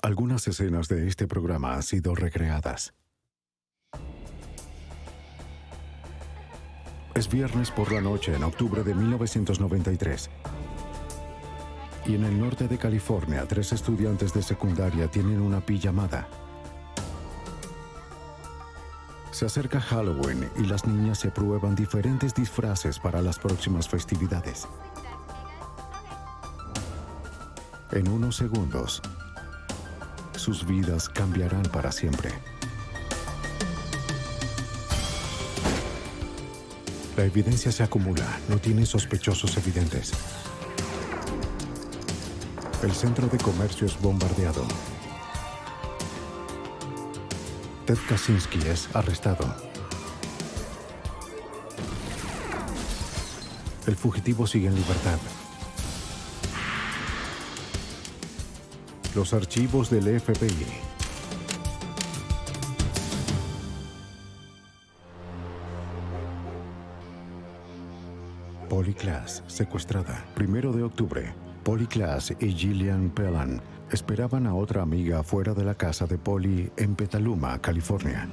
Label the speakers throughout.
Speaker 1: Algunas escenas de este programa han sido recreadas. Es viernes por la noche en octubre de 1993. Y en el norte de California, 3 estudiantes de secundaria tienen una pijamada. Se acerca Halloween y las niñas se prueban diferentes disfraces para las próximas festividades. En unos segundos, sus vidas cambiarán para siempre. La evidencia se acumula, no tienen sospechosos evidentes. El centro de comercio es bombardeado. Ted Kaczynski es arrestado. El fugitivo sigue en libertad. Los archivos del FBI. Polly Klaas, secuestrada. 1 de octubre. Polly Klaas y Gillian Pelham esperaban a otra amiga fuera de la casa de Polly en Petaluma, California.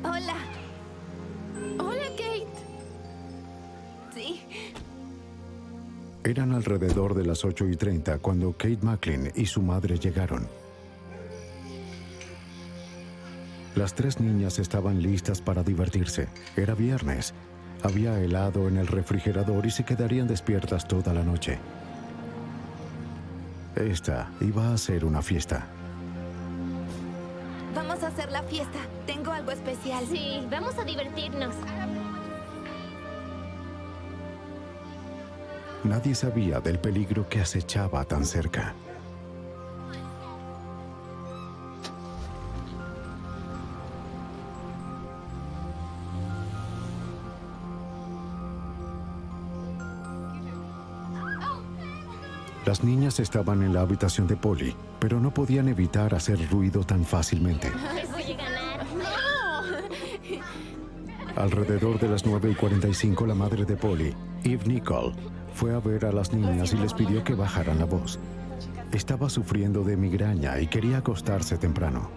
Speaker 2: Hola. Hola, Kate. Sí.
Speaker 1: Eran alrededor de las 8:30 cuando Kate McLean y su madre llegaron. Las 3 niñas estaban listas para divertirse. Era viernes. Había helado en el refrigerador y se quedarían despiertas toda la noche. Esta iba a ser una fiesta.
Speaker 2: Vamos a hacer la fiesta. Tengo algo especial.
Speaker 3: Sí, vamos a divertirnos.
Speaker 1: Nadie sabía del peligro que acechaba tan cerca. Las niñas estaban en la habitación de Polly, pero no podían evitar hacer ruido tan fácilmente.
Speaker 3: Les voy a ganar.
Speaker 2: ¡No!
Speaker 1: Alrededor de las 9:45, la madre de Polly, Eve Nicole, fue a ver a las niñas y les pidió que bajaran la voz. Estaba sufriendo de migraña y quería acostarse temprano.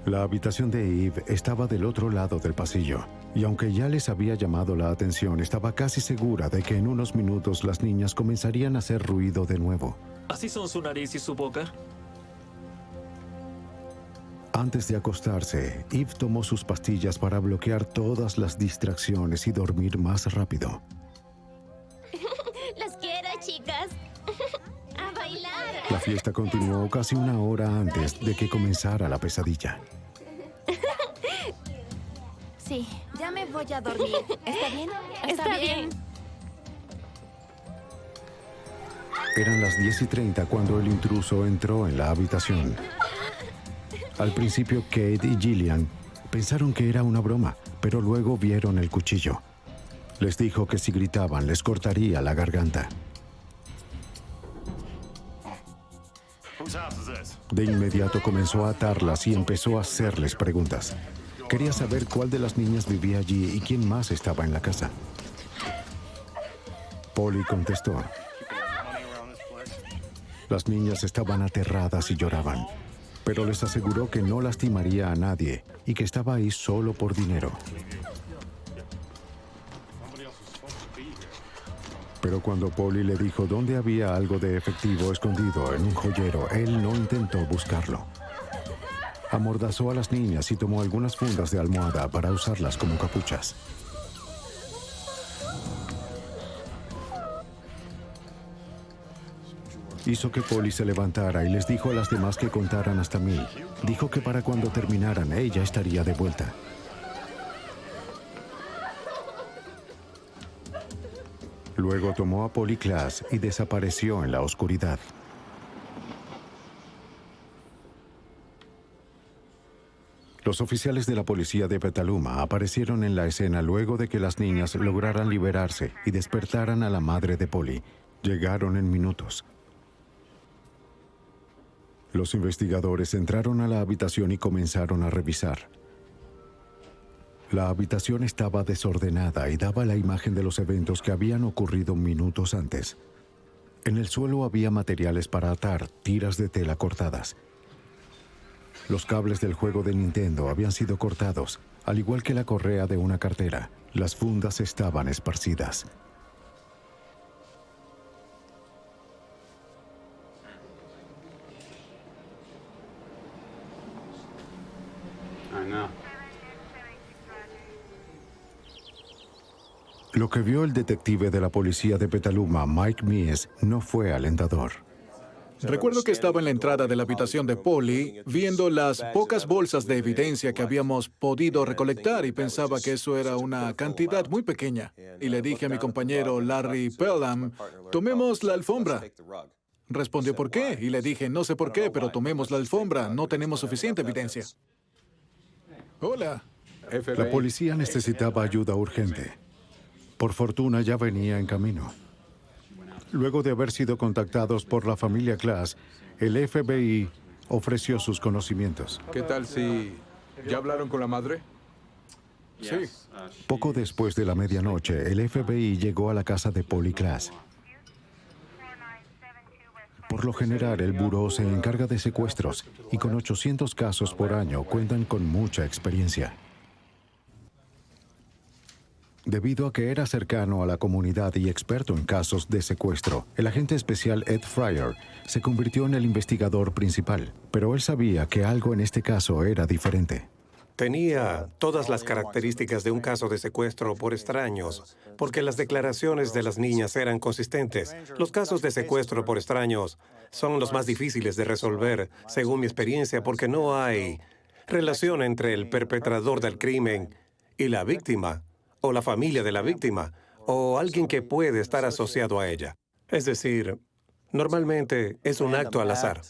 Speaker 1: La habitación de Eve estaba del otro lado del pasillo, y aunque ya les había llamado la atención, estaba casi segura de que en unos minutos las niñas comenzarían a hacer ruido de nuevo.
Speaker 4: ¿Así son su nariz y su boca?
Speaker 1: Antes de acostarse, Eve tomó sus pastillas para bloquear todas las distracciones y dormir más rápido.
Speaker 3: Las quiero, chicas. A bailar.
Speaker 1: La fiesta continuó casi 1 hora antes de que comenzara la pesadilla.
Speaker 2: Sí, ya me voy a dormir. ¿Está bien?
Speaker 3: Está bien.
Speaker 1: Eran las 10:30 cuando el intruso entró en la habitación. Al principio, Kate y Gillian pensaron que era una broma, pero luego vieron el cuchillo. Les dijo que si gritaban les cortaría la garganta. De inmediato comenzó a atarlas y empezó a hacerles preguntas. Quería saber cuál de las niñas vivía allí y quién más estaba en la casa. Polly contestó. Las niñas estaban aterradas y lloraban, pero les aseguró que no lastimaría a nadie y que estaba ahí solo por dinero. Pero cuando Polly le dijo dónde había algo de efectivo escondido en un joyero, él no intentó buscarlo. Amordazó a las niñas y tomó algunas fundas de almohada para usarlas como capuchas. Hizo que Polly se levantara y les dijo a las demás que contaran hasta 1000. Dijo que para cuando terminaran, ella estaría de vuelta. Luego tomó a Polly Klaas y desapareció en la oscuridad. Los oficiales de la policía de Petaluma aparecieron en la escena luego de que las niñas lograran liberarse y despertaran a la madre de Polly. Llegaron en minutos. Los investigadores entraron a la habitación y comenzaron a revisar. La habitación estaba desordenada y daba la imagen de los eventos que habían ocurrido minutos antes. En el suelo había materiales para atar, tiras de tela cortadas. Los cables del juego de Nintendo habían sido cortados, al igual que la correa de una cartera. Las fundas estaban esparcidas. Lo que vio el detective de la policía de Petaluma, Mike Mies, no fue alentador.
Speaker 5: Recuerdo que estaba en la entrada de la habitación de Polly, viendo las pocas bolsas de evidencia que habíamos podido recolectar y pensaba que eso era una cantidad muy pequeña. Y le dije a mi compañero Larry Pelham, tomemos la alfombra. Respondió, ¿por qué? Y le dije, no sé por qué, pero tomemos la alfombra, no tenemos suficiente evidencia. Hola.
Speaker 1: La policía necesitaba ayuda urgente. Por fortuna ya venía en camino. Luego de haber sido contactados por la familia Class, el FBI ofreció sus conocimientos.
Speaker 6: ¿Qué tal si ya hablaron con la madre?
Speaker 5: Sí.
Speaker 1: Poco después de la medianoche, el FBI llegó a la casa de Polly Class. Por lo general, el buró se encarga de secuestros y con 800 casos por año cuentan con mucha experiencia. Debido a que era cercano a la comunidad y experto en casos de secuestro, el agente especial Ed Fryer se convirtió en el investigador principal, pero él sabía que algo en este caso era diferente.
Speaker 7: Tenía todas las características de un caso de secuestro por extraños, porque las declaraciones de las niñas eran consistentes. Los casos de secuestro por extraños son los más difíciles de resolver, según mi experiencia, porque no hay relación entre el perpetrador del crimen y la víctima, o la familia de la víctima, o alguien que puede estar asociado a ella. Es decir, normalmente es un acto al azar.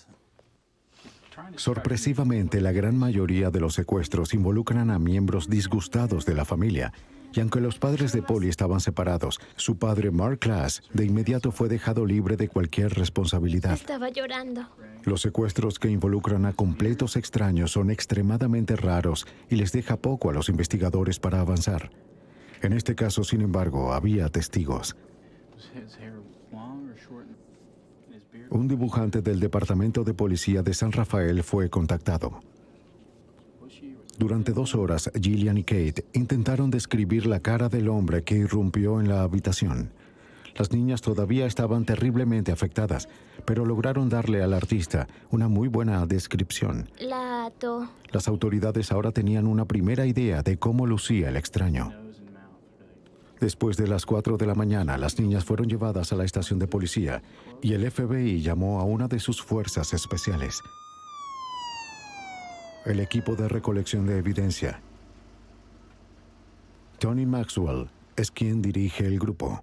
Speaker 1: Sorpresivamente, la gran mayoría de los secuestros involucran a miembros disgustados de la familia. Y aunque los padres de Polly estaban separados, su padre, Mark Class, de inmediato fue dejado libre de cualquier responsabilidad.
Speaker 3: Estaba llorando.
Speaker 1: Los secuestros que involucran a completos extraños son extremadamente raros y les deja poco a los investigadores para avanzar. En este caso, sin embargo, había testigos. Un dibujante del Departamento de Policía de San Rafael fue contactado. Durante 2 horas, Gillian y Kate intentaron describir la cara del hombre que irrumpió en la habitación. Las niñas todavía estaban terriblemente afectadas, pero lograron darle al artista una muy buena descripción.
Speaker 3: La ató.
Speaker 1: Las autoridades ahora tenían una primera idea de cómo lucía el extraño. Después de las 4 de la mañana, las niñas fueron llevadas a la estación de policía y el FBI llamó a una de sus fuerzas especiales. El equipo de recolección de evidencia. Tony Maxwell es quien dirige el grupo.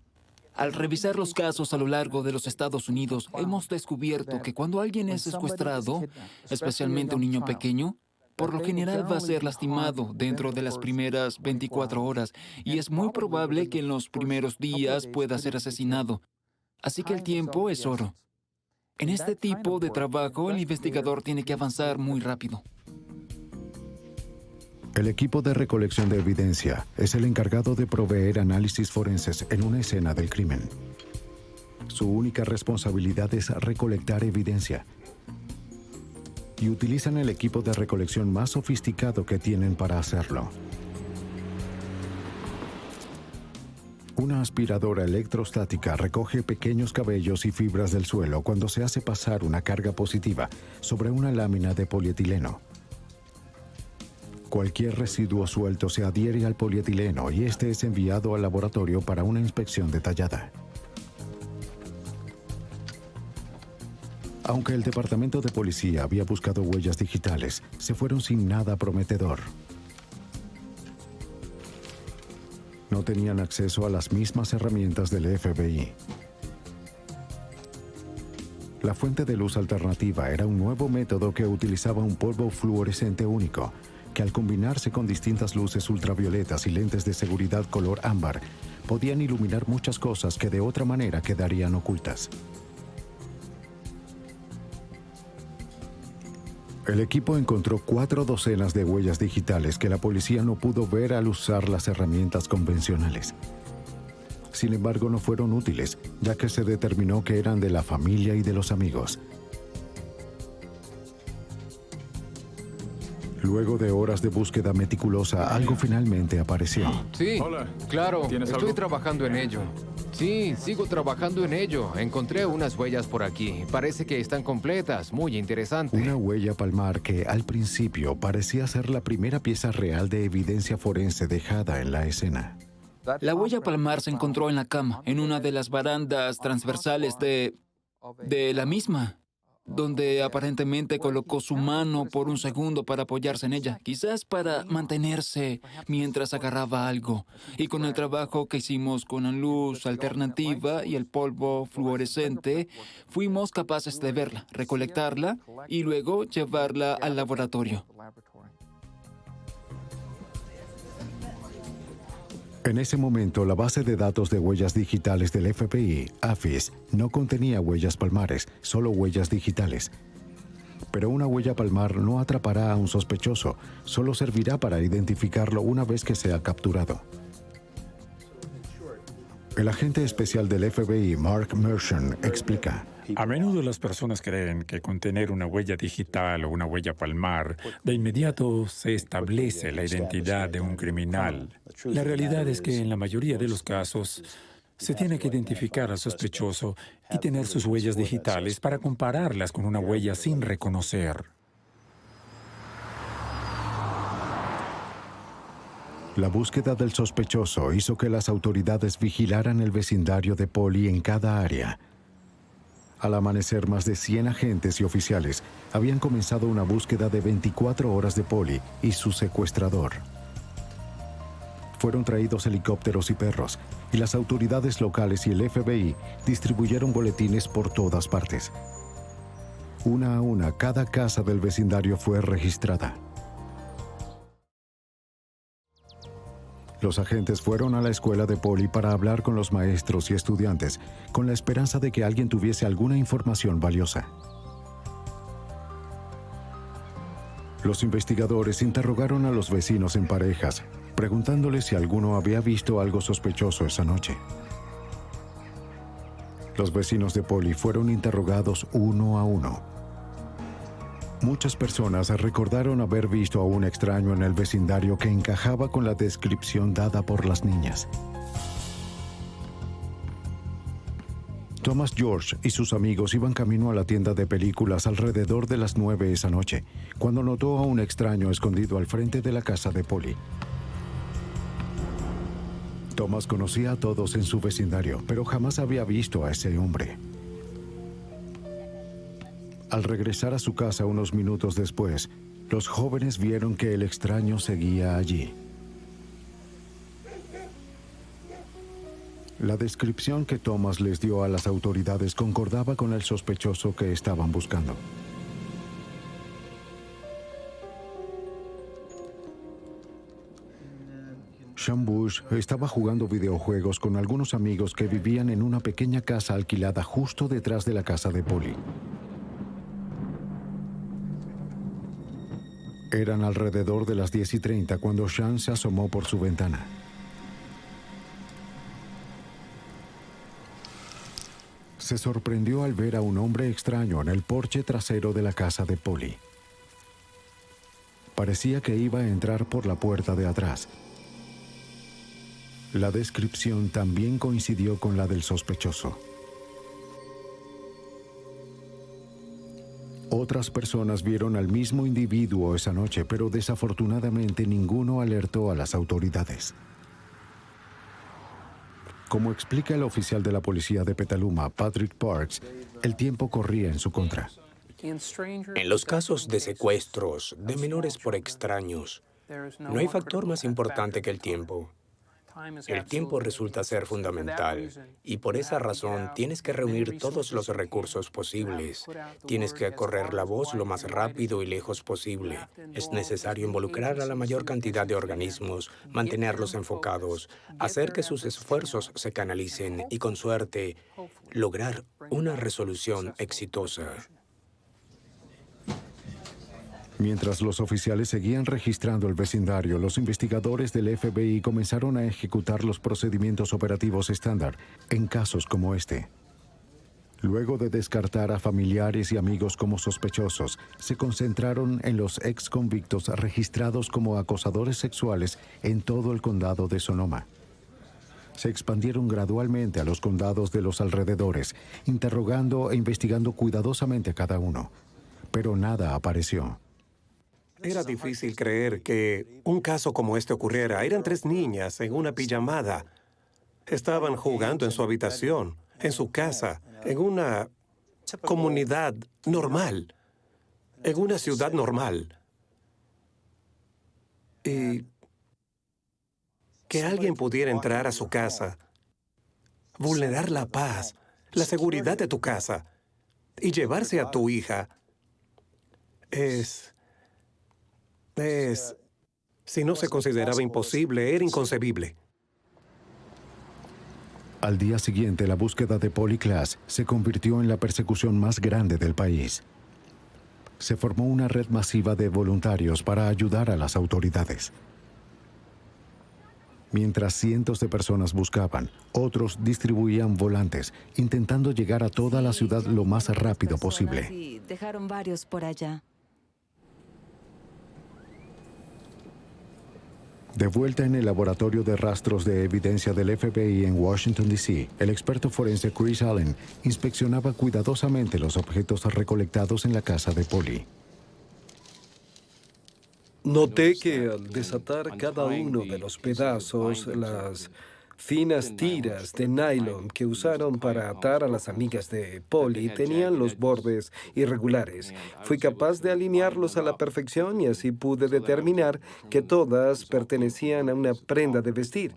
Speaker 8: Al revisar los casos a lo largo de los Estados Unidos, hemos descubierto que cuando alguien es secuestrado, especialmente un niño pequeño, por lo general va a ser lastimado dentro de las primeras 24 horas y es muy probable que en los primeros días pueda ser asesinado. Así que el tiempo es oro. En este tipo de trabajo, el investigador tiene que avanzar muy rápido.
Speaker 1: El equipo de recolección de evidencia es el encargado de proveer análisis forenses en una escena del crimen. Su única responsabilidad es recolectar evidencia. Y utilizan el equipo de recolección más sofisticado que tienen para hacerlo. Una aspiradora electrostática recoge pequeños cabellos y fibras del suelo cuando se hace pasar una carga positiva sobre una lámina de polietileno. Cualquier residuo suelto se adhiere al polietileno y este es enviado al laboratorio para una inspección detallada. Aunque el departamento de policía había buscado huellas digitales, se fueron sin nada prometedor. No tenían acceso a las mismas herramientas del FBI. La fuente de luz alternativa era un nuevo método que utilizaba un polvo fluorescente único, que al combinarse con distintas luces ultravioletas y lentes de seguridad color ámbar, podían iluminar muchas cosas que de otra manera quedarían ocultas. El equipo encontró 4 docenas de huellas digitales que la policía no pudo ver al usar las herramientas convencionales. Sin embargo, no fueron útiles, ya que se determinó que eran de la familia y de los amigos. Luego de horas de búsqueda meticulosa, algo finalmente apareció.
Speaker 9: Sí,
Speaker 6: Hola.
Speaker 9: claro,
Speaker 6: ¿Tienes
Speaker 9: estoy
Speaker 6: algo?
Speaker 9: trabajando en ello. Sí, sigo trabajando en ello. Encontré unas huellas por aquí. Parece que están completas, muy interesante.
Speaker 1: Una huella palmar que al principio parecía ser la primera pieza real de evidencia forense dejada en la escena.
Speaker 8: La huella palmar se encontró en la cama, en una de las barandas transversales de la misma, donde aparentemente colocó su mano por un segundo para apoyarse en ella, quizás para mantenerse mientras agarraba algo. Y con el trabajo que hicimos con la luz alternativa y el polvo fluorescente, fuimos capaces de verla, recolectarla y luego llevarla al laboratorio.
Speaker 1: En ese momento, la base de datos de huellas digitales del FBI, AFIS, no contenía huellas palmares, solo huellas digitales. Pero una huella palmar no atrapará a un sospechoso, solo servirá para identificarlo una vez que sea capturado. El agente especial del FBI, Mark Mershon, explica.
Speaker 10: A menudo las personas creen que con tener una huella digital o una huella palmar, de inmediato se establece la identidad de un criminal. La realidad es que en la mayoría de los casos se tiene que identificar al sospechoso y tener sus huellas digitales para compararlas con una huella sin reconocer.
Speaker 1: La búsqueda del sospechoso hizo que las autoridades vigilaran el vecindario de Polly en cada área. Al amanecer, más de 100 agentes y oficiales habían comenzado una búsqueda de 24 horas de Polly y su secuestrador. Fueron traídos helicópteros y perros, y las autoridades locales y el FBI distribuyeron boletines por todas partes. Una a una, cada casa del vecindario fue registrada. Los agentes fueron a la escuela de Polly para hablar con los maestros y estudiantes, con la esperanza de que alguien tuviese alguna información valiosa. Los investigadores interrogaron a los vecinos en parejas, preguntándoles si alguno había visto algo sospechoso esa noche. Los vecinos de Polly fueron interrogados uno a uno. Muchas personas recordaron haber visto a un extraño en el vecindario que encajaba con la descripción dada por las niñas. Thomas George y sus amigos iban camino a la tienda de películas alrededor de las 9 esa noche, cuando notó a un extraño escondido al frente de la casa de Polly. Thomas conocía a todos en su vecindario, pero jamás había visto a ese hombre. Al regresar a su casa unos minutos después, los jóvenes vieron que el extraño seguía allí. La descripción que Thomas les dio a las autoridades concordaba con el sospechoso que estaban buscando. Sean Bush estaba jugando videojuegos con algunos amigos que vivían en una pequeña casa alquilada justo detrás de la casa de Polly. Eran alrededor de las 10:30 cuando Sean se asomó por su ventana. Se sorprendió al ver a un hombre extraño en el porche trasero de la casa de Polly. Parecía que iba a entrar por la puerta de atrás. La descripción también coincidió con la del sospechoso. Otras personas vieron al mismo individuo esa noche, pero desafortunadamente ninguno alertó a las autoridades. Como explica el oficial de la policía de Petaluma, Patrick Parks, el tiempo corría en su contra.
Speaker 11: En los casos de secuestros de menores por extraños, no hay factor más importante que el tiempo. El tiempo resulta ser fundamental y por esa razón tienes que reunir todos los recursos posibles. Tienes que correr la voz lo más rápido y lejos posible. Es necesario involucrar a la mayor cantidad de organismos, mantenerlos enfocados, hacer que sus esfuerzos se canalicen y, con suerte, lograr una resolución exitosa.
Speaker 1: Mientras los oficiales seguían registrando el vecindario, los investigadores del FBI comenzaron a ejecutar los procedimientos operativos estándar en casos como este. Luego de descartar a familiares y amigos como sospechosos, se concentraron en los ex convictos registrados como acosadores sexuales en todo el condado de Sonoma. Se expandieron gradualmente a los condados de los alrededores, interrogando e investigando cuidadosamente a cada uno. Pero nada apareció.
Speaker 7: Era difícil creer que un caso como este ocurriera. Eran 3 niñas en una pijamada. Estaban jugando en su habitación, en su casa, en una comunidad normal, en una ciudad normal. Y que alguien pudiera entrar a su casa, vulnerar la paz, la seguridad de tu casa y llevarse a tu hija, si no se consideraba imposible, era inconcebible.
Speaker 1: Al día siguiente, la búsqueda de Polly Klaas se convirtió en la persecución más grande del país. Se formó una red masiva de voluntarios para ayudar a las autoridades. Mientras cientos de personas buscaban, otros distribuían volantes, intentando llegar a toda la ciudad lo más rápido posible.
Speaker 2: Y dejaron varios por allá.
Speaker 1: De vuelta en el laboratorio de rastros de evidencia del FBI en Washington, D.C., el experto forense Chris Allen inspeccionaba cuidadosamente los objetos recolectados en la casa de Polly.
Speaker 12: Noté que al desatar cada uno de los pedazos, las finas tiras de nylon que usaron para atar a las amigas de Polly tenían los bordes irregulares. Fui capaz de alinearlos a la perfección y así pude determinar que todas pertenecían a una prenda de vestir.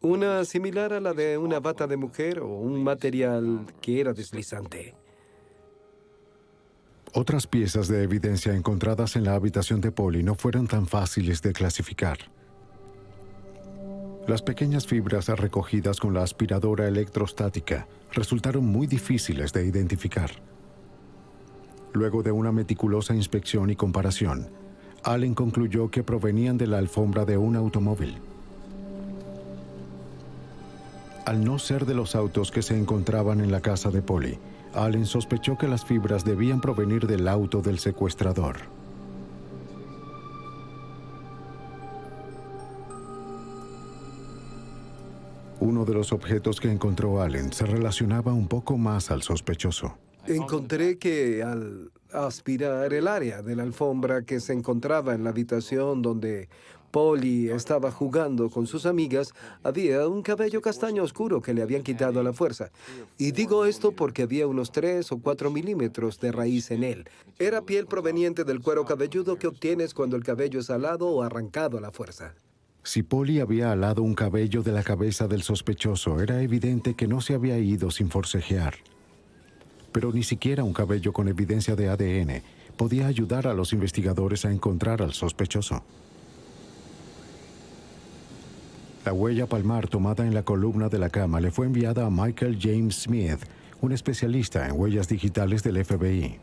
Speaker 12: Una similar a la de una bata de mujer o un material que era deslizante.
Speaker 1: Otras piezas de evidencia encontradas en la habitación de Polly no fueron tan fáciles de clasificar. Las pequeñas fibras recogidas con la aspiradora electrostática resultaron muy difíciles de identificar. Luego de una meticulosa inspección y comparación, Allen concluyó que provenían de la alfombra de un automóvil. Al no ser de los autos que se encontraban en la casa de Polly, Allen sospechó que las fibras debían provenir del auto del secuestrador. Uno de los objetos que encontró Allen se relacionaba un poco más al sospechoso.
Speaker 12: Encontré que al aspirar el área de la alfombra que se encontraba en la habitación donde Polly estaba jugando con sus amigas, había un cabello castaño oscuro que le habían quitado a la fuerza. Y digo esto porque había unos 3 o 4 milímetros de raíz en él. Era piel proveniente del cuero cabelludo que obtienes cuando el cabello es alado o arrancado a la fuerza.
Speaker 1: Si Polly había alado un cabello de la cabeza del sospechoso, era evidente que no se había ido sin forcejear. Pero ni siquiera un cabello con evidencia de ADN podía ayudar a los investigadores a encontrar al sospechoso. La huella palmar tomada en la columna de la cama le fue enviada a Michael James Smith, un especialista en huellas digitales del FBI.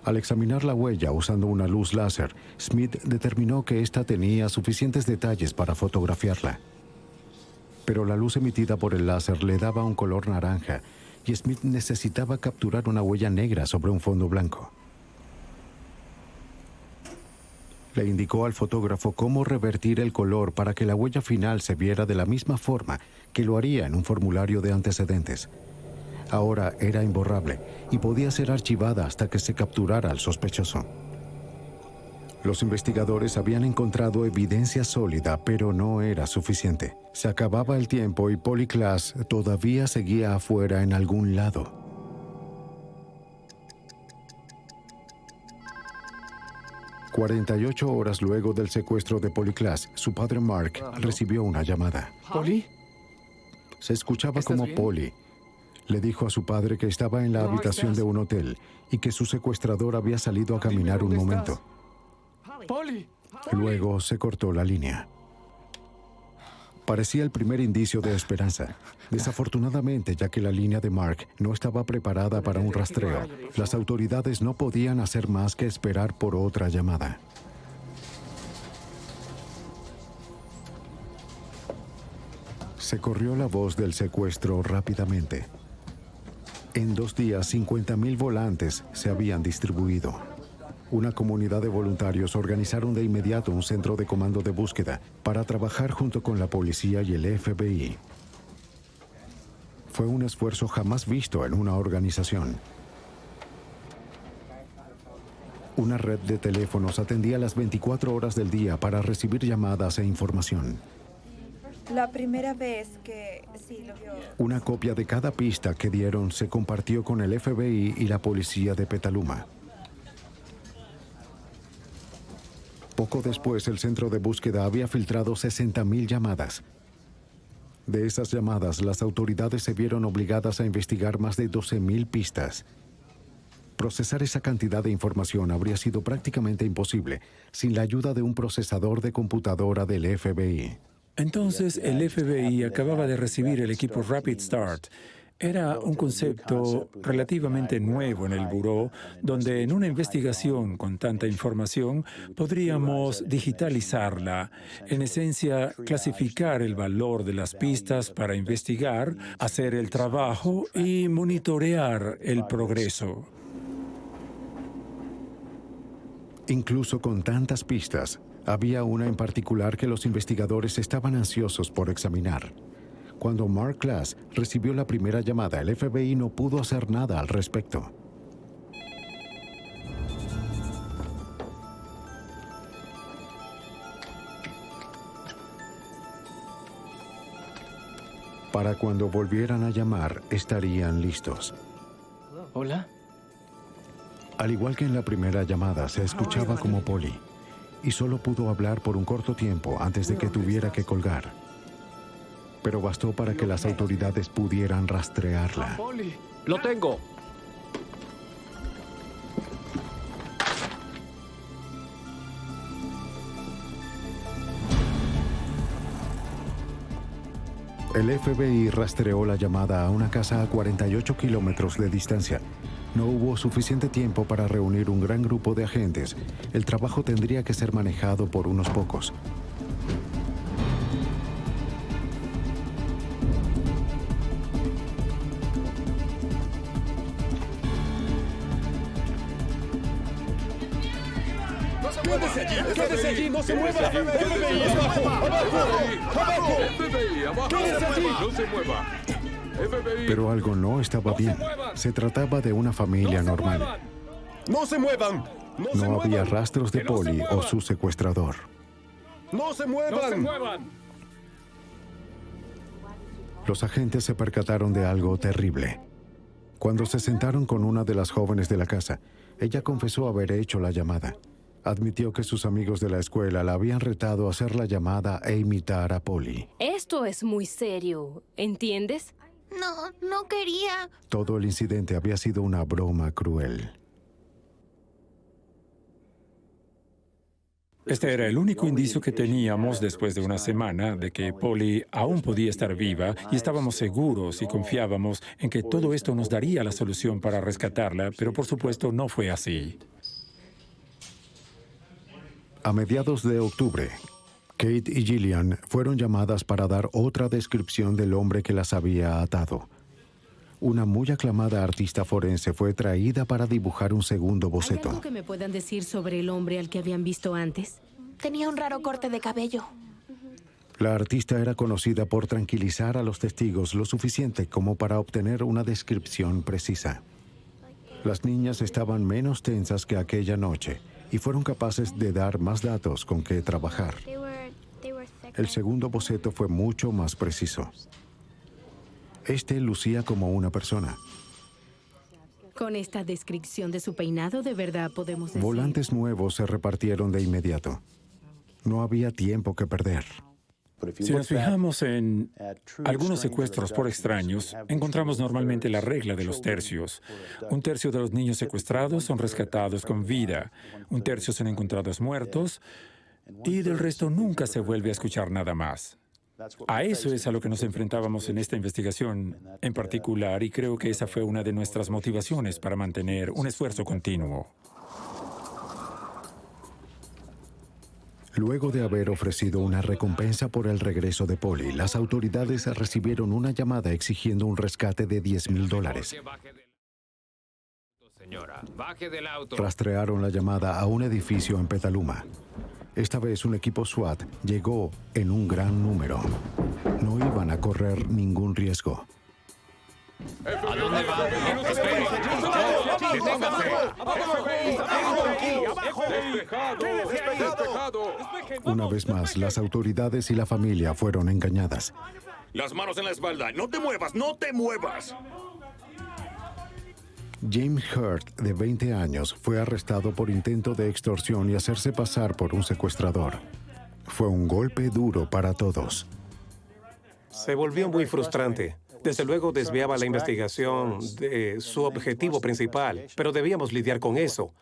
Speaker 1: Al examinar la huella usando una luz láser, Smith determinó que ésta tenía suficientes detalles para fotografiarla. Pero la luz emitida por el láser le daba un color naranja y Smith necesitaba capturar una huella negra sobre un fondo blanco. Le indicó al fotógrafo cómo revertir el color para que la huella final se viera de la misma forma que lo haría en un formulario de antecedentes. Ahora era imborrable y podía ser archivada hasta que se capturara al sospechoso. Los investigadores habían encontrado evidencia sólida, pero no era suficiente. Se acababa el tiempo y Polly Klaas todavía seguía afuera en algún lado. ...48 horas luego del secuestro de Polly Klaas, su padre Mark recibió una llamada.
Speaker 9: ¿Polly?
Speaker 1: Se escuchaba como Polly le dijo a su padre que estaba en la habitación de un hotel y que su secuestrador había salido a caminar un momento.
Speaker 9: ¡Polly!
Speaker 1: Luego se cortó la línea. Parecía el primer indicio de esperanza. Desafortunadamente, ya que la línea de Mark no estaba preparada para un rastreo, las autoridades no podían hacer más que esperar por otra llamada. Se corrió la voz del secuestro rápidamente. En 2 días, 50,000 volantes se habían distribuido. Una comunidad de voluntarios organizaron de inmediato un centro de comando de búsqueda para trabajar junto con la policía y el FBI. Fue un esfuerzo jamás visto en una organización. Una red de teléfonos atendía las 24 horas del día para recibir llamadas e información.
Speaker 13: La primera vez que sí lo vio.
Speaker 1: Una copia de cada pista que dieron se compartió con el FBI y la policía de Petaluma. Poco después, el centro de búsqueda había filtrado 60,000 llamadas. De esas llamadas, las autoridades se vieron obligadas a investigar más de 12,000 pistas. Procesar esa cantidad de información habría sido prácticamente imposible sin la ayuda de un procesador de computadora del FBI.
Speaker 10: Entonces, el FBI acababa de recibir el equipo Rapid Start. Era un concepto relativamente nuevo en el buró, donde en una investigación con tanta información podríamos digitalizarla. En esencia, clasificar el valor de las pistas para investigar, hacer el trabajo y monitorear el progreso.
Speaker 1: Incluso con tantas pistas, había una en particular que los investigadores estaban ansiosos por examinar. Cuando Mark Klass recibió la primera llamada, el FBI no pudo hacer nada al respecto. Para cuando volvieran a llamar, estarían listos.
Speaker 8: Hola.
Speaker 1: Al igual que en la primera llamada, se escuchaba como Polly, y solo pudo hablar por un corto tiempo antes de que tuviera que colgar. Pero bastó para que las autoridades pudieran rastrearla.
Speaker 9: Polly, lo tengo.
Speaker 1: El FBI rastreó la llamada a una casa a 48 kilómetros de distancia. No hubo suficiente tiempo para reunir un gran grupo de agentes. El trabajo tendría que ser manejado por unos pocos.
Speaker 14: ¡Quédese allí! ¡No se mueva! ¡FBI! ¡Abajo! ¡Abajo!
Speaker 6: FBI, abajo.
Speaker 14: ¡Quédese allí!
Speaker 6: No se mueva. FBI.
Speaker 1: Pero algo no estaba bien. Se trataba de una familia normal.
Speaker 14: ¡No se muevan!
Speaker 1: No había rastros de Polly o su secuestrador.
Speaker 14: ¡No se muevan!
Speaker 1: Los agentes se percataron de algo terrible. Cuando se sentaron con una de las jóvenes de la casa, ella confesó haber hecho la llamada. Admitió que sus amigos de la escuela la habían retado a hacer la llamada e imitar a Polly.
Speaker 3: Esto es muy serio, ¿entiendes?
Speaker 2: No quería.
Speaker 1: Todo el incidente había sido una broma cruel.
Speaker 10: Este era el único indicio que teníamos después de una semana de que Polly aún podía estar viva y estábamos seguros y confiábamos en que todo esto nos daría la solución para rescatarla, pero por supuesto no fue así.
Speaker 1: A mediados de octubre, Kate y Gillian fueron llamadas para dar otra descripción del hombre que las había atado. Una muy aclamada artista forense fue traída para dibujar un segundo boceto.
Speaker 15: ¿Hay algo que me puedan decir sobre el hombre al que habían visto antes?
Speaker 2: Tenía un raro corte de cabello.
Speaker 1: La artista era conocida por tranquilizar a los testigos lo suficiente como para obtener una descripción precisa. Las niñas estaban menos tensas que aquella noche y fueron capaces de dar más datos con que trabajar. El segundo boceto fue mucho más preciso. Este lucía como una persona.
Speaker 15: Con esta descripción de su peinado, de verdad podemos decir...
Speaker 1: Volantes nuevos se repartieron de inmediato. No había tiempo que perder.
Speaker 10: Si nos fijamos en algunos secuestros por extraños, encontramos normalmente la regla de los tercios. 1/3 de los niños secuestrados son rescatados con vida, 1/3 son encontrados muertos y del resto nunca se vuelve a escuchar nada más. A eso es a lo que nos enfrentábamos en esta investigación en particular, y creo que esa fue una de nuestras motivaciones para mantener un esfuerzo continuo.
Speaker 1: Luego de haber ofrecido una recompensa por el regreso de Polly, las autoridades recibieron una llamada exigiendo un rescate de $10,000.
Speaker 9: Señora, baje del auto.
Speaker 1: Rastrearon la llamada a un edificio en Petaluma. Esta vez un equipo SWAT llegó en un gran número. No iban a correr ningún riesgo.
Speaker 6: ¿A dónde va? ¡Espere! ¡Despejado!
Speaker 1: Una vez más, las autoridades y la familia fueron engañadas.
Speaker 14: Las manos en la espalda. ¡No te muevas! ¡No te muevas!
Speaker 1: James Hurt, de 20 años, fue arrestado por intento de extorsión y hacerse pasar por un secuestrador. Fue un golpe duro para todos.
Speaker 7: Se volvió muy frustrante. Desde luego desviaba la investigación de su objetivo principal, pero debíamos lidiar con eso.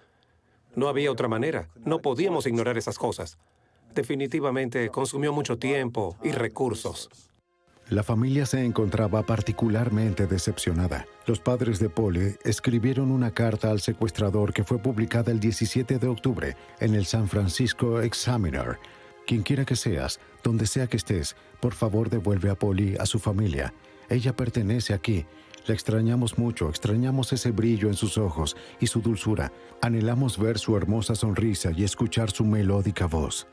Speaker 7: No había otra manera. No podíamos ignorar esas cosas. Definitivamente consumió mucho tiempo y recursos.
Speaker 1: La familia se encontraba particularmente decepcionada. Los padres de Polly escribieron una carta al secuestrador que fue publicada el 17 de octubre en el San Francisco Examiner. Quien quiera que seas, donde sea que estés, por favor devuelve a Polly a su familia. Ella pertenece aquí. La extrañamos mucho, extrañamos ese brillo en sus ojos y su dulzura. Anhelamos ver su hermosa sonrisa y escuchar su melódica voz.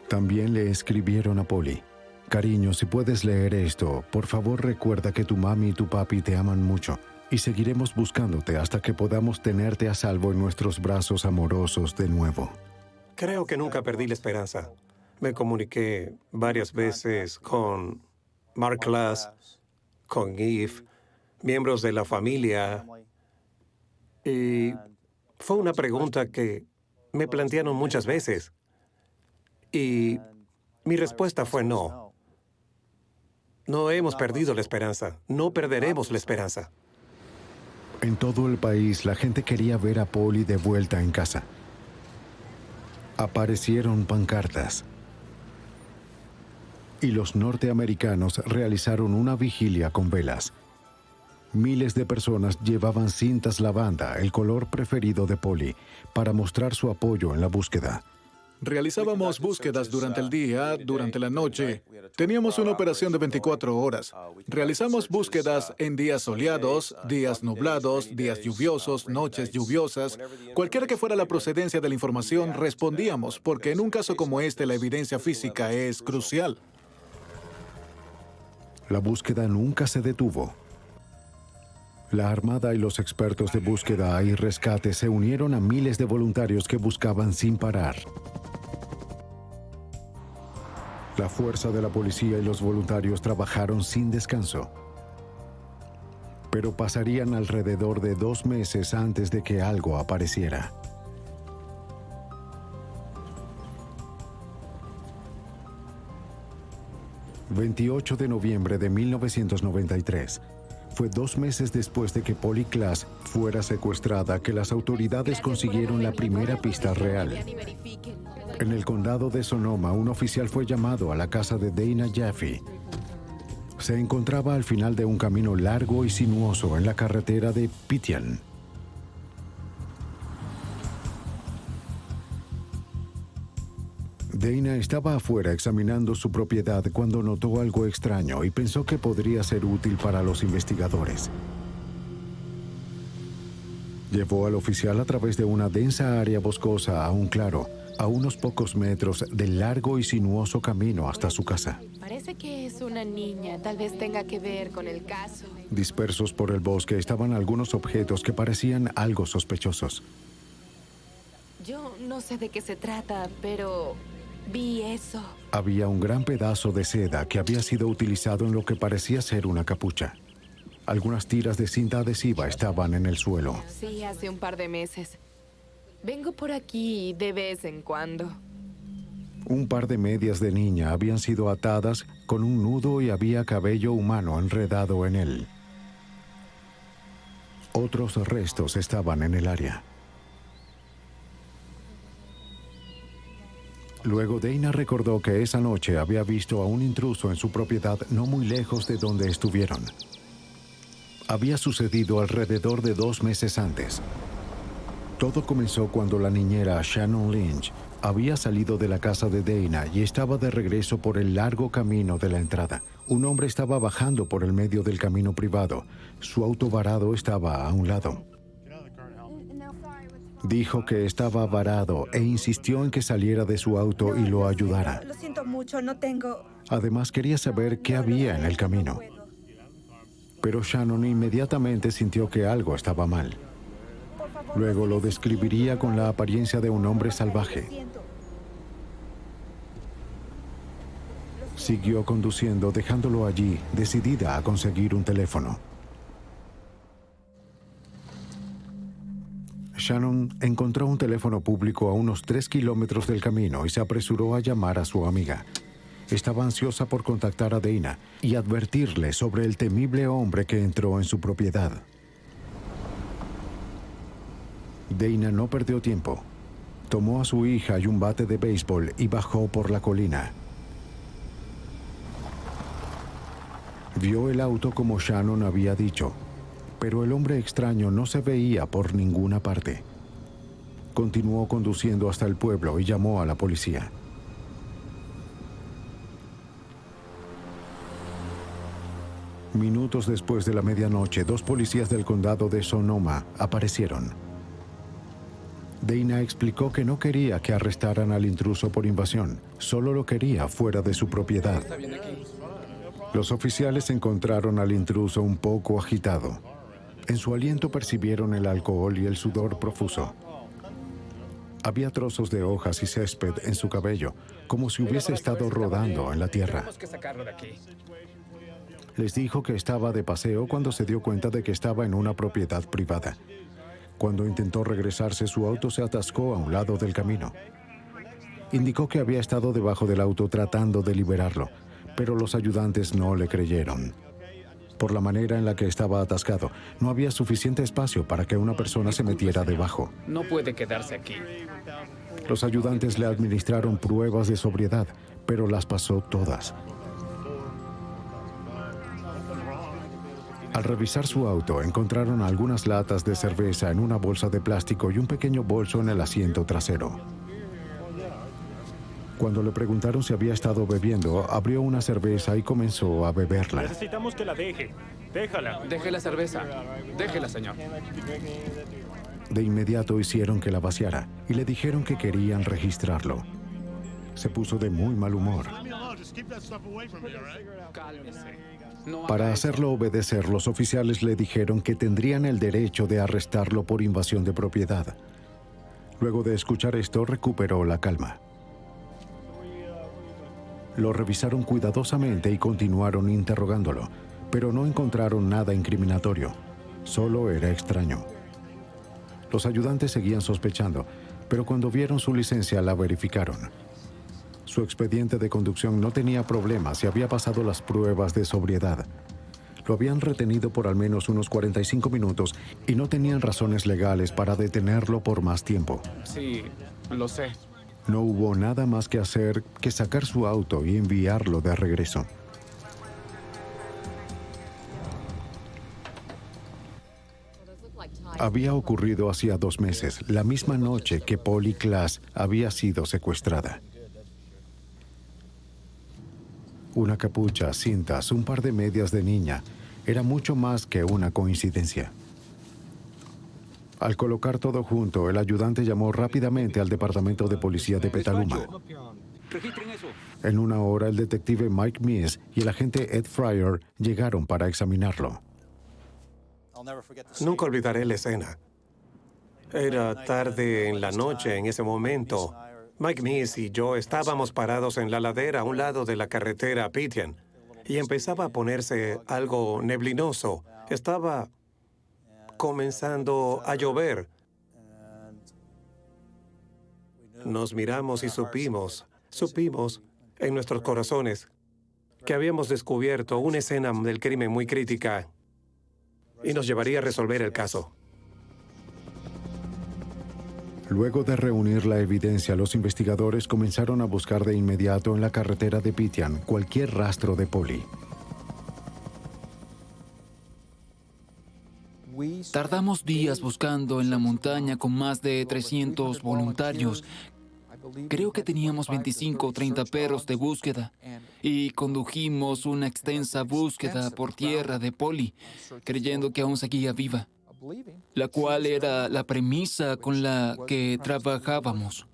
Speaker 1: También le escribieron a Polly: cariño, si puedes leer esto, por favor recuerda que tu mami y tu papi te aman mucho y seguiremos buscándote hasta que podamos tenerte a salvo en nuestros brazos amorosos de nuevo.
Speaker 7: Creo que nunca perdí la esperanza. Me comuniqué varias veces con Mark Klass, con Eve, miembros de la familia, y fue una pregunta que me plantearon muchas veces. Y mi respuesta fue no. No hemos perdido la esperanza. No perderemos la esperanza.
Speaker 1: En todo el país, la gente quería ver a Polly de vuelta en casa. Aparecieron pancartas. Y los norteamericanos realizaron una vigilia con velas. Miles de personas llevaban cintas lavanda, el color preferido de Polly, para mostrar su apoyo en la búsqueda.
Speaker 5: Realizábamos búsquedas durante el día, durante la noche. Teníamos una operación de 24 horas. Realizamos búsquedas en días soleados, días nublados, días lluviosos, noches lluviosas. Cualquiera que fuera la procedencia de la información, respondíamos, porque en un caso como este la evidencia física es crucial.
Speaker 1: La búsqueda nunca se detuvo. La Armada y los expertos de búsqueda y rescate se unieron a miles de voluntarios que buscaban sin parar. La fuerza de la policía y los voluntarios trabajaron sin descanso. Pero pasarían alrededor de 2 meses antes de que algo apareciera. El 28 de noviembre de 1993. Fue 2 meses después de que Polly Klass fuera secuestrada que las autoridades consiguieron la primera pista real. En el condado de Sonoma, un oficial fue llamado a la casa de Dana Jaffe. Se encontraba al final de un camino largo y sinuoso en la carretera de Pitian. Dana estaba afuera examinando su propiedad cuando notó algo extraño y pensó que podría ser útil para los investigadores. Llevó al oficial a través de una densa área boscosa a un claro, a unos pocos metros del largo y sinuoso camino hasta su casa.
Speaker 2: Parece que es una niña. Tal vez tenga que ver con el caso.
Speaker 1: Dispersos por el bosque estaban algunos objetos que parecían algo sospechosos.
Speaker 2: Yo no sé de qué se trata, pero vi eso.
Speaker 1: Había un gran pedazo de seda que había sido utilizado en lo que parecía ser una capucha. Algunas tiras de cinta adhesiva estaban en el suelo.
Speaker 2: Sí, hace un par de meses. Vengo por aquí de vez en cuando.
Speaker 1: Un par de medias de niña habían sido atadas con un nudo y había cabello humano enredado en él. Otros restos estaban en el área. Luego Dana recordó que esa noche había visto a un intruso en su propiedad no muy lejos de donde estuvieron. Había sucedido alrededor de 2 meses antes. Todo comenzó cuando la niñera Shannon Lynch había salido de la casa de Dana y estaba de regreso por el largo camino de la entrada. Un hombre estaba bajando por el medio del camino privado. Su auto varado estaba a un lado. Dijo que estaba varado e insistió en que saliera de su auto y lo ayudara.
Speaker 13: Lo siento mucho, no tengo...
Speaker 1: Además, quería saber qué había en el camino. Pero Shannon inmediatamente sintió que algo estaba mal. Luego lo describiría con la apariencia de un hombre salvaje. Siguió conduciendo, dejándolo allí, decidida a conseguir un teléfono. Shannon encontró un teléfono público a unos 3 kilómetros del camino y se apresuró a llamar a su amiga. Estaba ansiosa por contactar a Dana y advertirle sobre el temible hombre que entró en su propiedad. Dana no perdió tiempo. Tomó a su hija y un bate de béisbol y bajó por la colina. Vio el auto como Shannon había dicho, pero el hombre extraño no se veía por ninguna parte. Continuó conduciendo hasta el pueblo y llamó a la policía. Minutos después de la medianoche, 2 policías del condado de Sonoma aparecieron. Dana explicó que no quería que arrestaran al intruso por invasión, solo lo quería fuera de su propiedad. Los oficiales encontraron al intruso un poco agitado. En su aliento percibieron el alcohol y el sudor profuso. Había trozos de hojas y césped en su cabello, como si hubiese estado rodando en la tierra. Les dijo que estaba de paseo cuando se dio cuenta de que estaba en una propiedad privada. Cuando intentó regresarse, su auto se atascó a un lado del camino. Indicó que había estado debajo del auto tratando de liberarlo, pero los ayudantes no le creyeron. Por la manera en la que estaba atascado, no había suficiente espacio para que una persona se metiera debajo.
Speaker 16: No puede quedarse aquí.
Speaker 1: Los ayudantes le administraron pruebas de sobriedad, pero las pasó todas. Al revisar su auto, encontraron algunas latas de cerveza en una bolsa de plástico y un pequeño bolso en el asiento trasero. Cuando le preguntaron si había estado bebiendo, abrió una cerveza y comenzó a beberla.
Speaker 4: Necesitamos que la deje. Déjala.
Speaker 16: Deje la cerveza. Déjela, señor.
Speaker 1: De inmediato hicieron que la vaciara y le dijeron que querían registrarlo. Se puso de muy mal humor.
Speaker 16: Cálmese.
Speaker 1: Para hacerlo obedecer, los oficiales le dijeron que tendrían el derecho de arrestarlo por invasión de propiedad. Luego de escuchar esto, recuperó la calma. Lo revisaron cuidadosamente y continuaron interrogándolo, pero no encontraron nada incriminatorio. Solo era extraño. Los ayudantes seguían sospechando, pero cuando vieron su licencia la verificaron. Su expediente de conducción no tenía problemas y había pasado las pruebas de sobriedad. Lo habían retenido por al menos unos 45 minutos y no tenían razones legales para detenerlo por más tiempo.
Speaker 16: Sí, lo sé.
Speaker 1: No hubo nada más que hacer que sacar su auto y enviarlo de regreso. Había ocurrido hacía 2 meses, la misma noche que Polly Klaas había sido secuestrada. Una capucha, cintas, un par de medias de niña, era mucho más que una coincidencia. Al colocar todo junto, el ayudante llamó rápidamente al departamento de policía de Petaluma. En 1 hora, el detective Mike Meese y el agente Ed Fryer llegaron para examinarlo.
Speaker 7: Nunca olvidaré la escena. Era tarde en la noche en ese momento. Mike Meese y yo estábamos parados en la ladera a un lado de la carretera a Pityan y empezaba a ponerse algo neblinoso. Estaba comenzando a llover. Nos miramos y supimos en nuestros corazones que habíamos descubierto una escena del crimen muy crítica y nos llevaría a resolver el caso.
Speaker 1: Luego de reunir la evidencia, los investigadores comenzaron a buscar de inmediato en la carretera de Pitian cualquier rastro de Polly.
Speaker 8: Tardamos días buscando en la montaña con más de 300 voluntarios. Creo que teníamos 25 o 30 perros de búsqueda y condujimos una extensa búsqueda por tierra de Polly, creyendo que aún seguía viva, la cual era la premisa con la que trabajábamos.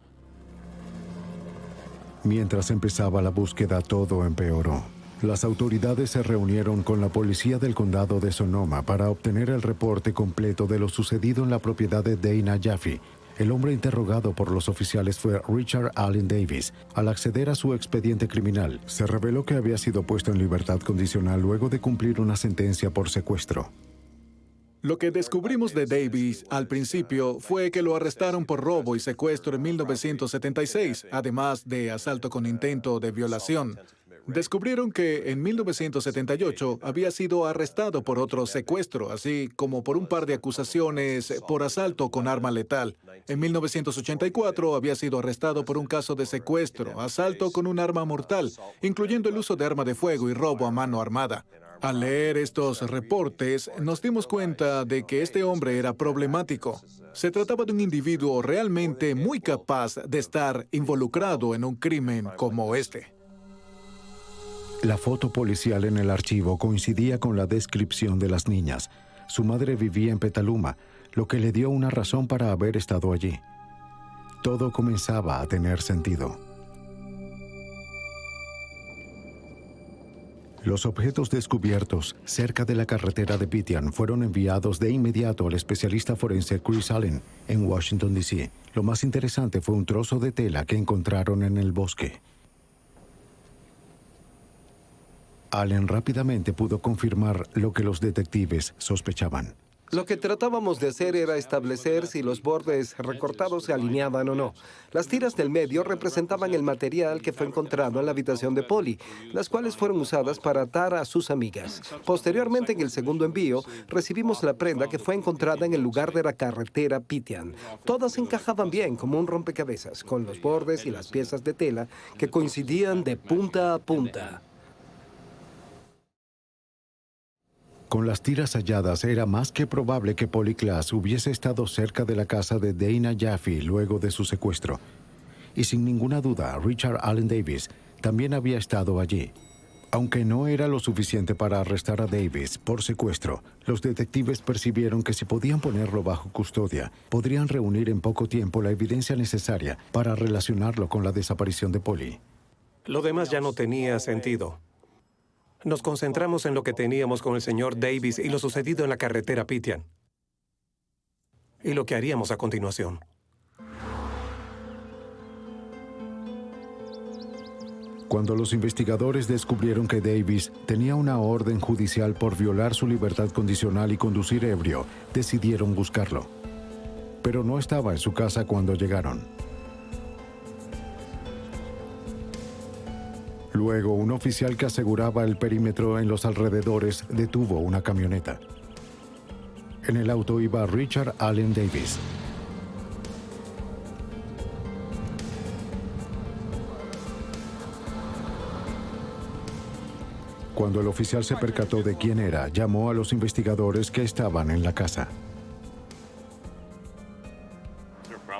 Speaker 1: Mientras empezaba la búsqueda, todo empeoró. Las autoridades se reunieron con la policía del condado de Sonoma para obtener el reporte completo de lo sucedido en la propiedad de Dana Jaffe. El hombre interrogado por los oficiales fue Richard Allen Davis. Al acceder a su expediente criminal, se reveló que había sido puesto en libertad condicional luego de cumplir una sentencia por secuestro.
Speaker 5: Lo que descubrimos de Davis al principio fue que lo arrestaron por robo y secuestro en 1976, además de asalto con intento de violación. Descubrieron que en 1978 había sido arrestado por otro secuestro, así como por un par de acusaciones por asalto con arma letal. En 1984 había sido arrestado por un caso de secuestro, asalto con un arma mortal, incluyendo el uso de arma de fuego y robo a mano armada. Al leer estos reportes, nos dimos cuenta de que este hombre era problemático. Se trataba de un individuo realmente muy capaz de estar involucrado en un crimen como este.
Speaker 1: La foto policial en el archivo coincidía con la descripción de las niñas. Su madre vivía en Petaluma, lo que le dio una razón para haber estado allí. Todo comenzaba a tener sentido. Los objetos descubiertos cerca de la carretera de Pitian fueron enviados de inmediato al especialista forense Chris Allen en Washington, D.C. Lo más interesante fue un trozo de tela que encontraron en el bosque. Allen rápidamente pudo confirmar lo que los detectives sospechaban.
Speaker 12: Lo que tratábamos de hacer era establecer si los bordes recortados se alineaban o no. Las tiras del medio representaban el material que fue encontrado en la habitación de Polly, las cuales fueron usadas para atar a sus amigas. Posteriormente, en el segundo envío, recibimos la prenda que fue encontrada en el lugar de la carretera Pitian. Todas encajaban bien como un rompecabezas, con los bordes y las piezas de tela que coincidían de punta a punta.
Speaker 1: Con las tiras halladas, era más que probable que Polly Klaas hubiese estado cerca de la casa de Dana Jaffe luego de su secuestro. Y sin ninguna duda, Richard Allen Davis también había estado allí. Aunque no era lo suficiente para arrestar a Davis por secuestro, los detectives percibieron que si podían ponerlo bajo custodia, podrían reunir en poco tiempo la evidencia necesaria para relacionarlo con la desaparición de Polly.
Speaker 7: Lo demás ya no tenía sentido. Nos concentramos en lo que teníamos con el señor Davis y lo sucedido en la carretera Pitian. Y lo que haríamos a continuación.
Speaker 1: Cuando los investigadores descubrieron que Davis tenía una orden judicial por violar su libertad condicional y conducir ebrio, decidieron buscarlo. Pero no estaba en su casa cuando llegaron. Luego, un oficial que aseguraba el perímetro en los alrededores detuvo una camioneta. En el auto iba Richard Allen Davis. Cuando el oficial se percató de quién era, llamó a los investigadores que estaban en la casa.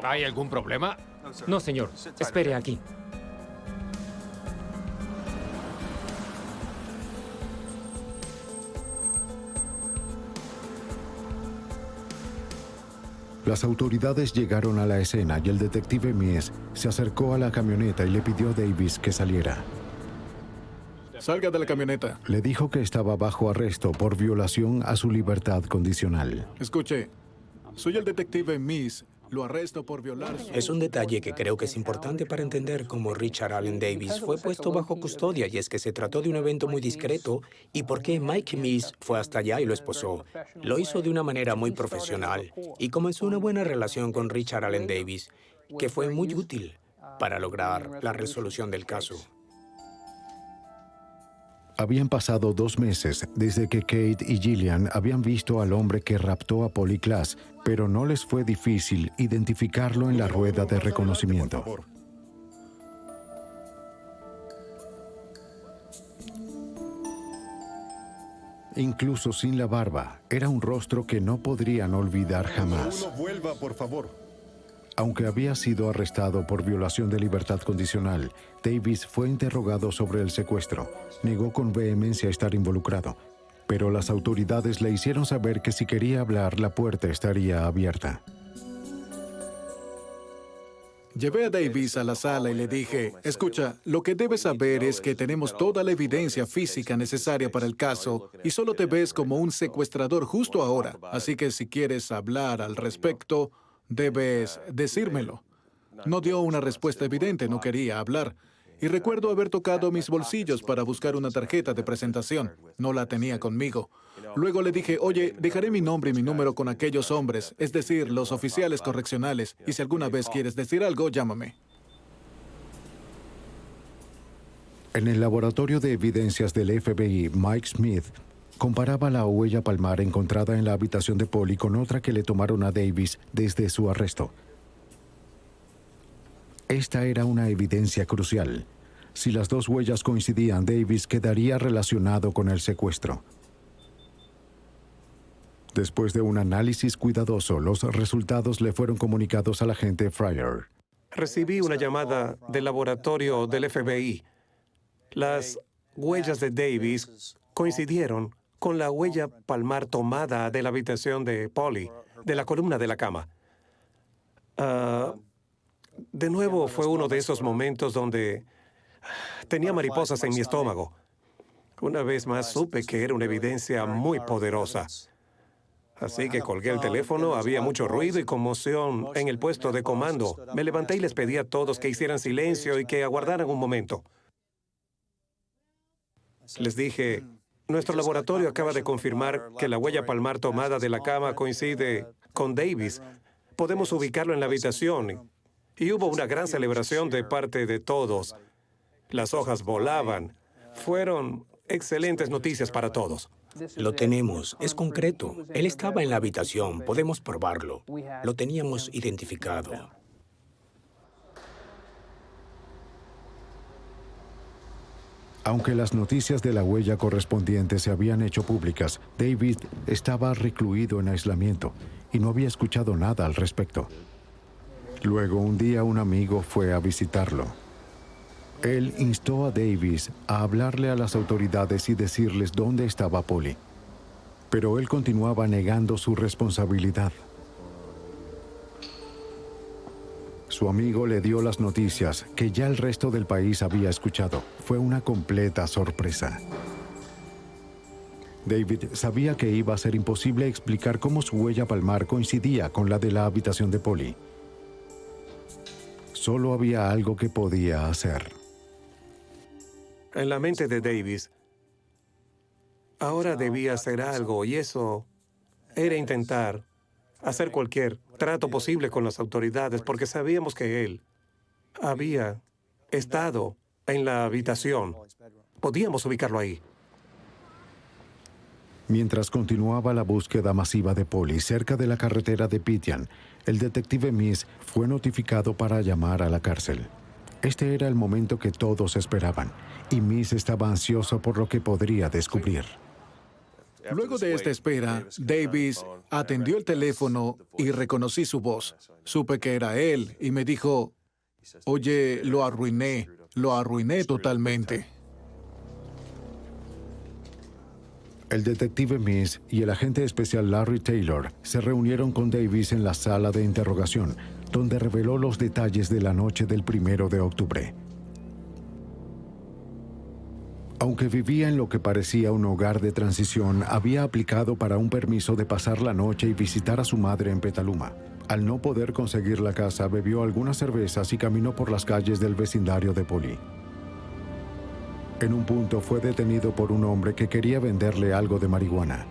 Speaker 9: ¿Hay algún problema?
Speaker 17: No, señor. Espere aquí.
Speaker 1: Las autoridades llegaron a la escena y el detective Mies se acercó a la camioneta y le pidió a Davis que saliera.
Speaker 5: Salga de la camioneta.
Speaker 1: Le dijo que estaba bajo arresto por violación a su libertad condicional.
Speaker 5: Escuche, soy el detective Mies. Lo arresto por violar su...
Speaker 11: Es un detalle que creo que es importante para entender cómo Richard Allen Davis fue puesto bajo custodia, y es que se trató de un evento muy discreto y por qué Mike Mies fue hasta allá y lo esposó. Lo hizo de una manera muy profesional y comenzó una buena relación con Richard Allen Davis, que fue muy útil para lograr la resolución del caso.
Speaker 1: Habían pasado 2 meses desde que Kate y Gillian habían visto al hombre que raptó a Polly Klaas, pero no les fue difícil identificarlo en la rueda de reconocimiento. Incluso sin la barba, era un rostro que no podrían olvidar jamás.
Speaker 18: Uno vuelva, por favor.
Speaker 1: Aunque había sido arrestado por violación de libertad condicional, Davis fue interrogado sobre el secuestro. Negó con vehemencia estar involucrado, pero las autoridades le hicieron saber que si quería hablar, la puerta estaría abierta.
Speaker 5: Llevé a Davis a la sala y le dije, escucha, lo que debes saber es que tenemos toda la evidencia física necesaria para el caso y solo te ves como un secuestrador justo ahora. Así que si quieres hablar al respecto, debes decírmelo. No dio una respuesta evidente, no quería hablar. Y recuerdo haber tocado mis bolsillos para buscar una tarjeta de presentación. No la tenía conmigo. Luego le dije, oye, dejaré mi nombre y mi número con aquellos hombres, es decir, los oficiales correccionales, y si alguna vez quieres decir algo, llámame.
Speaker 1: En el laboratorio de evidencias del FBI, Mike Smith comparaba la huella palmar encontrada en la habitación de Polly con otra que le tomaron a Davis desde su arresto. Esta era una evidencia crucial. Si las 2 huellas coincidían, Davis quedaría relacionado con el secuestro. Después de un análisis cuidadoso, los resultados le fueron comunicados al agente Fryer.
Speaker 7: Recibí una llamada del laboratorio del FBI. Las huellas de Davis coincidieron con la huella palmar tomada de la habitación de Polly, de la columna de la cama. De nuevo fue uno de esos momentos donde tenía mariposas en mi estómago. Una vez más supe que era una evidencia muy poderosa. Así que colgué el teléfono, había mucho ruido y conmoción en el puesto de comando. Me levanté y les pedí a todos que hicieran silencio y que aguardaran un momento. Les dije, nuestro laboratorio acaba de confirmar que la huella palmar tomada de la cama coincide con Davis. Podemos ubicarlo en la habitación. Y hubo una gran celebración de parte de todos. Las hojas volaban. Fueron excelentes noticias para todos.
Speaker 11: Lo tenemos, es concreto. Él estaba en la habitación, podemos probarlo. Lo teníamos identificado.
Speaker 1: Aunque las noticias de la huella correspondiente se habían hecho públicas, David estaba recluido en aislamiento y no había escuchado nada al respecto. Luego, un día, un amigo fue a visitarlo. Él instó a Davis a hablarle a las autoridades y decirles dónde estaba Polly. Pero él continuaba negando su responsabilidad. Su amigo le dio las noticias que ya el resto del país había escuchado. Fue una completa sorpresa. David sabía que iba a ser imposible explicar cómo su huella palmar coincidía con la de la habitación de Polly. Solo había algo que podía hacer.
Speaker 7: En la mente de Davis, ahora debía hacer algo, y eso era intentar hacer cualquier trato posible con las autoridades, porque sabíamos que él había estado en la habitación. Podíamos ubicarlo ahí.
Speaker 1: Mientras continuaba la búsqueda masiva de Polly cerca de la carretera de Pitian, el detective Miss fue notificado para llamar a la cárcel. Este era el momento que todos esperaban, y Miss estaba ansioso por lo que podría descubrir.
Speaker 5: Luego de esta espera, Davis atendió el teléfono y reconocí su voz. Supe que era él y me dijo, oye, lo arruiné totalmente.
Speaker 1: El detective Miss y el agente especial Larry Taylor se reunieron con Davis en la sala de interrogación, donde reveló los detalles de la noche del 1 de octubre. Aunque vivía en lo que parecía un hogar de transición, había aplicado para un permiso de pasar la noche y visitar a su madre en Petaluma. Al no poder conseguir la casa, bebió algunas cervezas y caminó por las calles del vecindario de Polly. En un punto fue detenido por un hombre que quería venderle algo de marihuana.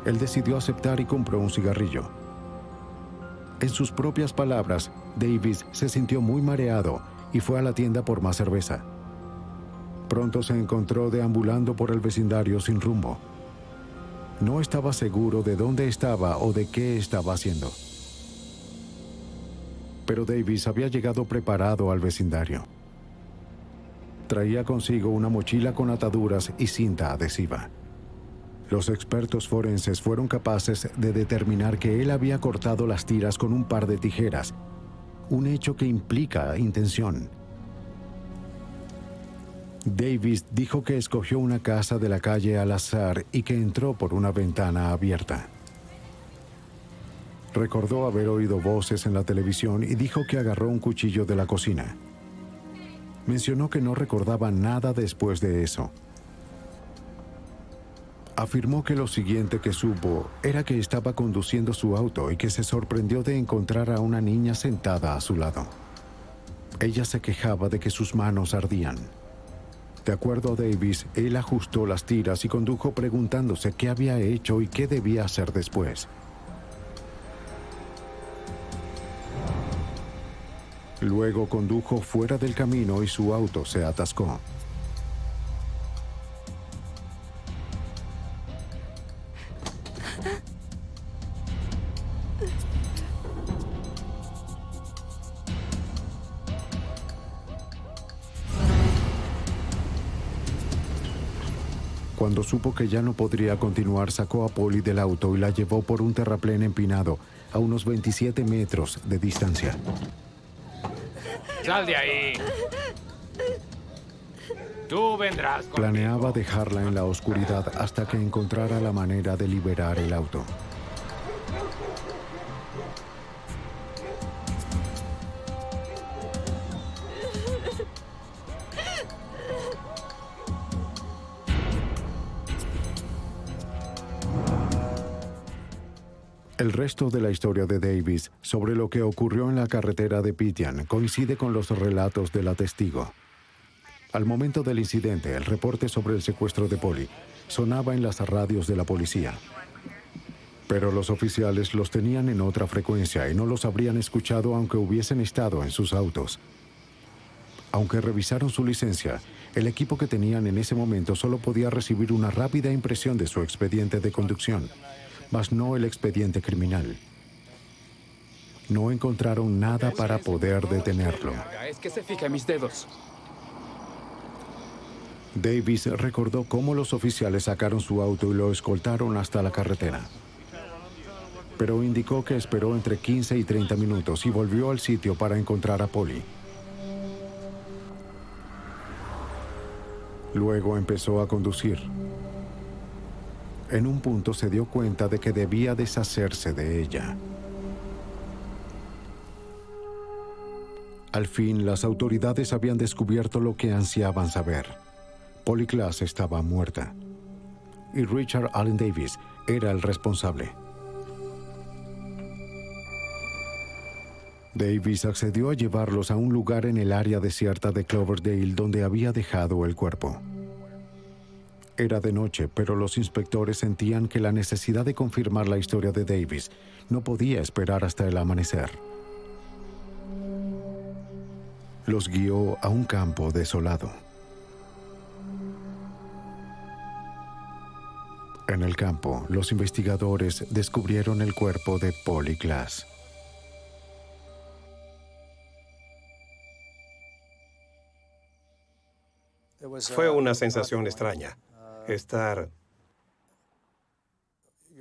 Speaker 1: Él decidió aceptar y compró un cigarrillo. En sus propias palabras, Davis se sintió muy mareado y fue a la tienda por más cerveza. Pronto se encontró deambulando por el vecindario sin rumbo. No estaba seguro de dónde estaba o de qué estaba haciendo. Pero Davis había llegado preparado al vecindario. Traía consigo una mochila con ataduras y cinta adhesiva. Los expertos forenses fueron capaces de determinar que él había cortado las tiras con un par de tijeras, un hecho que implica intención. Davis dijo que escogió una casa de la calle al azar y que entró por una ventana abierta. Recordó haber oído voces en la televisión y dijo que agarró un cuchillo de la cocina. Mencionó que no recordaba nada después de eso. Afirmó que lo siguiente que supo era que estaba conduciendo su auto y que se sorprendió de encontrar a una niña sentada a su lado. Ella se quejaba de que sus manos ardían. De acuerdo a Davis, él ajustó las tiras y condujo preguntándose qué había hecho y qué debía hacer después. Luego condujo fuera del camino y su auto se atascó. Cuando supo que ya no podría continuar, sacó a Polly del auto y la llevó por un terraplén empinado a unos 27 metros de distancia.
Speaker 6: ¡Sal de ahí! Tú vendrás conmigo.
Speaker 1: Planeaba dejarla en la oscuridad hasta que encontrara la manera de liberar el auto. El resto de la historia de Davis sobre lo que ocurrió en la carretera de Pityan coincide con los relatos de la testigo. Al momento del incidente, el reporte sobre el secuestro de Polly sonaba en las radios de la policía. Pero los oficiales los tenían en otra frecuencia y no los habrían escuchado aunque hubiesen estado en sus autos. Aunque revisaron su licencia, el equipo que tenían en ese momento solo podía recibir una rápida impresión de su expediente de conducción, mas no el expediente criminal. No encontraron nada para poder detenerlo.
Speaker 16: Es que se fija en mis dedos.
Speaker 1: Davis recordó cómo los oficiales sacaron su auto y lo escoltaron hasta la carretera. Pero indicó que esperó entre 15 y 30 minutos y volvió al sitio para encontrar a Polly. Luego empezó a conducir. En un punto se dio cuenta de que debía deshacerse de ella. Al fin, las autoridades habían descubierto lo que ansiaban saber. Polly Klaas estaba muerta. Y Richard Allen Davis era el responsable. Davis accedió a llevarlos a un lugar en el área desierta de Cloverdale donde había dejado el cuerpo. Era de noche, pero los inspectores sentían que la necesidad de confirmar la historia de Davis no podía esperar hasta el amanecer. Los guió a un campo desolado. En el campo, los investigadores descubrieron el cuerpo de Polly Klaas.
Speaker 7: Fue una sensación extraña estar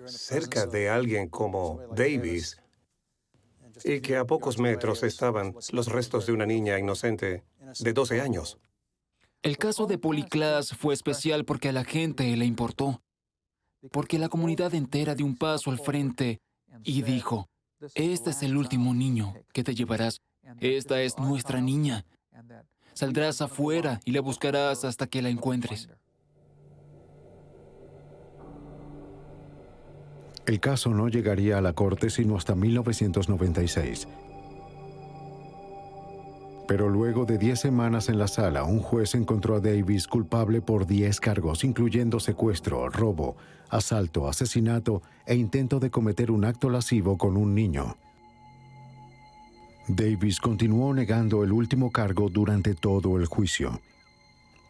Speaker 7: cerca de alguien como Davis y que a pocos metros estaban los restos de una niña inocente de 12 años.
Speaker 8: El caso de Polly Klaas fue especial porque a la gente le importó, porque la comunidad entera dio un paso al frente y dijo, este es el último niño que te llevarás, esta es nuestra niña. Saldrás afuera y la buscarás hasta que la encuentres.
Speaker 1: El caso no llegaría a la corte sino hasta 1996. Pero luego de 10 semanas en la sala, un juez encontró a Davis culpable por 10 cargos, incluyendo secuestro, robo, asalto, asesinato e intento de cometer un acto lascivo con un niño. Davis continuó negando el último cargo durante todo el juicio.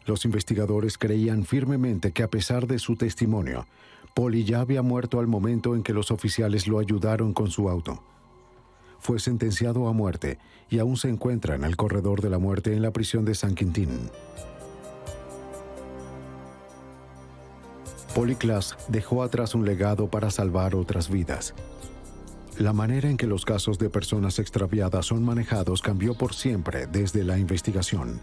Speaker 1: Los investigadores creían firmemente que a pesar de su testimonio, Polly ya había muerto al momento en que los oficiales lo ayudaron con su auto. Fue sentenciado a muerte y aún se encuentra en el corredor de la muerte en la prisión de San Quintín. Polly Klaas dejó atrás un legado para salvar otras vidas. La manera en que los casos de personas extraviadas son manejados cambió por siempre desde la investigación.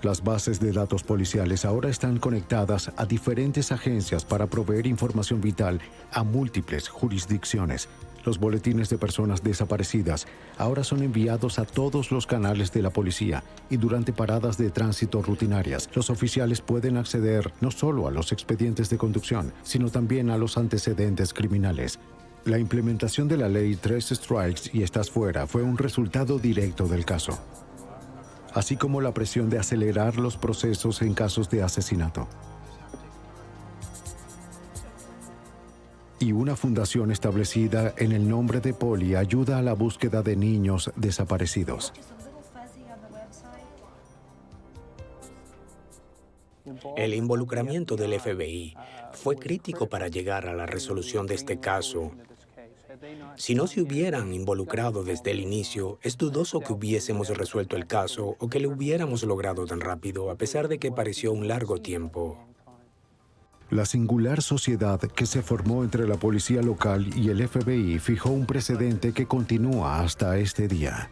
Speaker 1: Las bases de datos policiales ahora están conectadas a diferentes agencias para proveer información vital a múltiples jurisdicciones. Los boletines de personas desaparecidas ahora son enviados a todos los canales de la policía y durante paradas de tránsito rutinarias, los oficiales pueden acceder no solo a los expedientes de conducción, sino también a los antecedentes criminales. La implementación de la ley 3 strikes y estás fuera fue un resultado directo del caso, así como la presión de acelerar los procesos en casos de asesinato. Y una fundación establecida en el nombre de Polly ayuda a la búsqueda de niños desaparecidos.
Speaker 11: El involucramiento del FBI fue crítico para llegar a la resolución de este caso. Si no se hubieran involucrado desde el inicio, es dudoso que hubiésemos resuelto el caso o que lo hubiéramos logrado tan rápido, a pesar de que pareció un largo tiempo.
Speaker 1: La singular sociedad que se formó entre la policía local y el FBI fijó un precedente que continúa hasta este día.